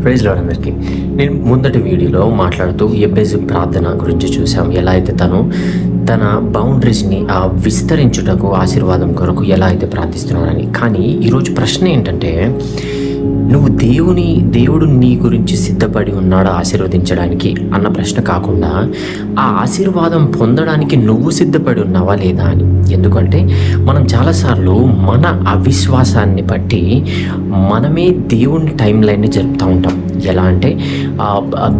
Praise lord అందరికీ. నేను ముందటి వీడియోలో మాట్లాడుతూ ఎబ్బేజు ప్రార్థన గురించి చూసాం. ఎలా అయితే తన బౌండరీస్ని విస్తరించుటకు ఆశీర్వాదం కొరకు ఎలా అయితే ప్రార్థిస్తున్నానని. కానీ ఈరోజు ప్రశ్న ఏంటంటే, నువ్వు దేవుడు నీ గురించి సిద్ధపడి ఉన్నాడు ఆశీర్వదించడానికి అన్న ప్రశ్న కాకుండా, ఆ ఆశీర్వాదం పొందడానికి నువ్వు సిద్ధపడి ఉన్నావా లేదా అని. ఎందుకంటే మనం చాలాసార్లు మన అవిశ్వాసాన్ని బట్టి మనమే దేవుని టైం లైన్ని జరుపుతూ ఉంటాం. ఎలా అంటే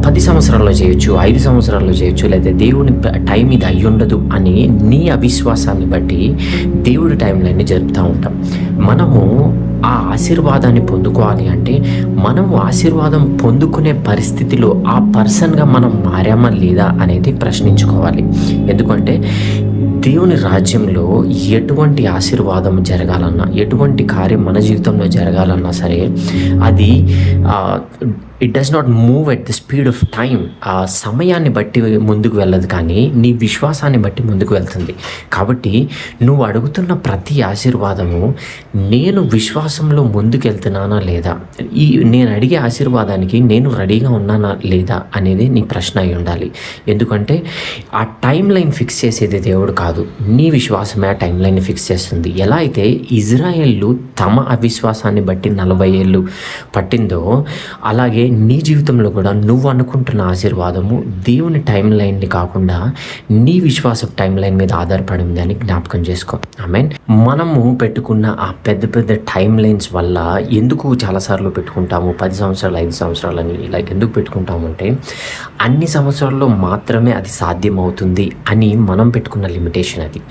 10 సంవత్సరాల్లో చేయొచ్చు, 5 సంవత్సరాల్లో చేయొచ్చు, లేదా దేవుని టైం ఇది అయ్యుండదు అని నీ అవిశ్వాసాన్ని బట్టి దేవుడి టైం లైన్ని జరుపుతూ ఉంటాం. మనము ఆ ఆశీర్వాదాన్ని పొందుకోవాలి అంటే మనము ఆశీర్వాదం పొందుకునే పరిస్థితిలో ఆ పర్సన్గా మనం మారామా లేదా అనేది ప్రశ్నించుకోవాలి. ఎందుకంటే దేవుని రాజ్యంలో ఎటువంటి ఆశీర్వాదం జరగాలన్నా, ఎటువంటి కార్యం మన జీవితంలో జరగాలన్నా సరే, అది it does not move at the speed of time. ఆ సమయాన్ని బట్టి ముందుకు వెళ్ళదు, కానీ నీ విశ్వాసాన్ని బట్టి ముందుకు వెళ్తుంది. కాబట్టి నువ్వు అడుగుతున్న ప్రతి ఆశీర్వాదము నేను విశ్వాసంలో ముందుకు వెళ్తున్నానా లేదా, నేను అడిగే ఆశీర్వాదానికి నేను రెడీగా ఉన్నానా లేదా అనేది నీ ప్రశ్న అయి ఉండాలి. ఎందుకంటే ఆ టైం లైన్ ఫిక్స్ చేసేది దేవుడు కాదు, నీ విశ్వాసమే ఆ టైం లైన్ని ఫిక్స్ చేస్తుంది. ఎలా అయితే ఇజ్రాయేలు తమ అవిశ్వాసాన్ని బట్టి 40 ఏళ్ళు పట్టిందో, అలాగే నీ జీవితంలో కూడా నువ్వు అనుకుంటున్న ఆశీర్వాదము దేవుని టైం లైన్ని కాకుండా నీ విశ్వాస టైం లైన్ మీద ఆధారపడి ఉంది అని జ్ఞాపకం చేసుకో. ఆమేన్. మనము పెట్టుకున్న ఆ పెద్ద టైం లైన్స్ వల్ల ఎందుకు చాలాసార్లు పెట్టుకుంటాము 10 సంవత్సరాలు 5 సంవత్సరాలని ఇలా ఎందుకు పెట్టుకుంటామంటే, అన్ని సంవత్సరాల్లో మాత్రమే అది సాధ్యమవుతుంది అని మనం పెట్టుకున్న లిమిటేషన్ అది.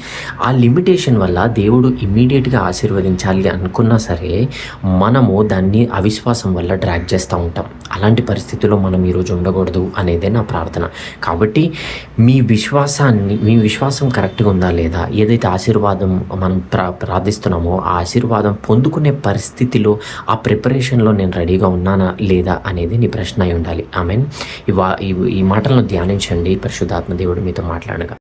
ఆ లిమిటేషన్ వల్ల దేవుడు ఇమ్మీడియట్గా ఆశీర్వదించాలి అనుకున్నా సరే మనము దాన్ని అవిశ్వాసం వల్ల డ్రాగ్ చేస్తూ ఉంటాం. అలాంటి పరిస్థితుల్లో మనం ఈరోజు ఉండకూడదు అనేదే నా ప్రార్థన. కాబట్టి మీ విశ్వాసం కరెక్ట్గా ఉందా లేదా, ఏదైతే ఆశీర్వాదం మనం ప్రార్థిస్తున్నామో ఆ ఆశీర్వాదం పొందుకునే పరిస్థితిలో ఆ ప్రిపరేషన్లో నేను రెడీగా ఉన్నానా లేదా అనేది నీ ప్రశ్న అయి ఉండాలి. ఆమేన్. ఈ మాటలను ధ్యానించండి. పరిశుద్ధాత్మ దేవుడు మీతో మాట్లాడగా